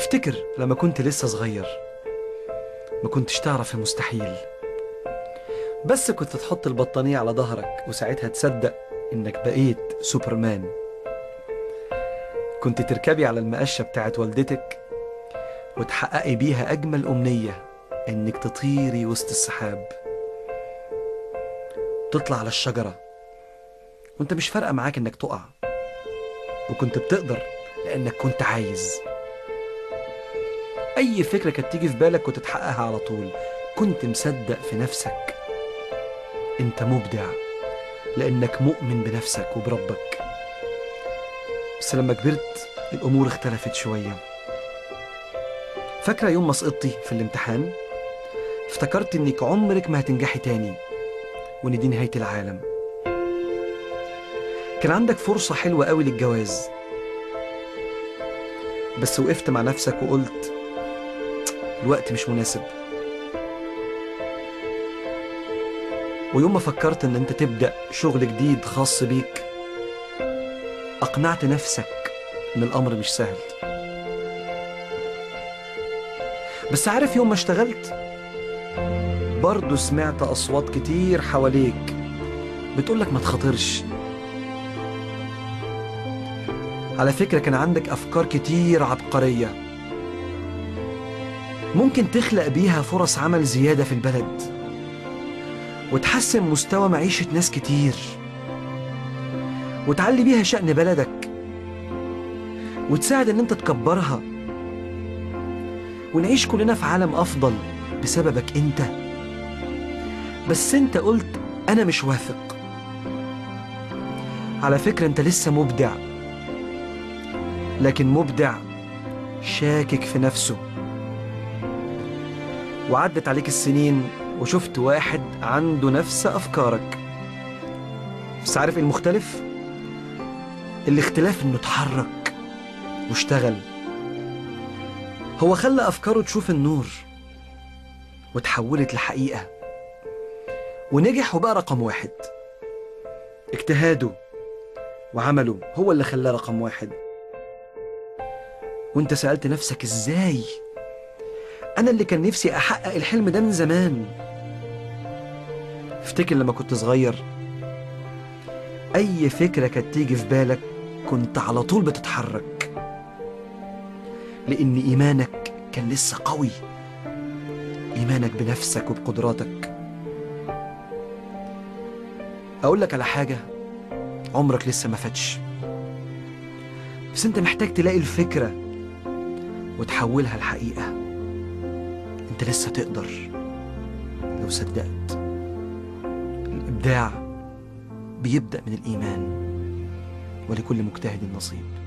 افتكر لما كنت لسه صغير، ما كنتش تعرف المستحيل، بس كنت تحط البطانية على ظهرك وساعتها تصدق انك بقيت سوبرمان. كنت تركبي على المقشة بتاعت والدتك وتحققي بيها أجمل أمنية، انك تطيري وسط السحاب، تطلع على الشجرة وانت مش فارقة معاك انك تقع، وكنت بتقدر لانك كنت عايز. اي فكرة كانت تيجي في بالك كنت تحققها على طول. كنت مصدق في نفسك، انت مبدع لانك مؤمن بنفسك وبربك. بس لما كبرت الامور اختلفت شوية. فاكرة يوم ما سقطتي في الامتحان؟ افتكرت انك عمرك ما هتنجحي تاني وان دي نهاية العالم. كان عندك فرصة حلوة قوي للجواز، بس وقفت مع نفسك وقلت الوقت مش مناسب. ويوم ما فكرت ان انت تبدأ شغل جديد خاص بيك، اقنعت نفسك ان الامر مش سهل. بس عارف يوم ما اشتغلت برضو سمعت اصوات كتير حواليك بتقولك ما تخاطرش. على فكرة كان عندك افكار كتير عبقرية ممكن تخلق بيها فرص عمل زيادة في البلد، وتحسن مستوى معيشة ناس كتير، وتعلي بيها شأن بلدك، وتساعد ان انت تكبرها، ونعيش كلنا في عالم افضل بسببك انت. بس انت قلت انا مش واثق. على فكرة انت لسه مبدع، لكن مبدع شاكك في نفسه. وعدت عليك السنين وشفت واحد عنده نفس افكارك، بس عارف ايه المختلف؟ الاختلاف انه اتحرك واشتغل. هو خلى افكاره تشوف النور وتحولت لحقيقة، ونجح وبقى رقم واحد. اجتهاده وعمله هو اللي خلاه رقم واحد. وانت سألت نفسك ازاي؟ انا اللي كان نفسي احقق الحلم ده من زمان. افتكر لما كنت صغير، اي فكرة كانت تيجي في بالك كنت على طول بتتحرك، لان ايمانك كان لسه قوي، ايمانك بنفسك وبقدراتك. اقول لك على حاجة، عمرك لسه ما فاتش، بس انت محتاج تلاقي الفكرة وتحولها لحقيقة. انت لسه تقدر لو صدقت. الابداع بيبدأ من الايمان، ولكل مجتهد نصيب.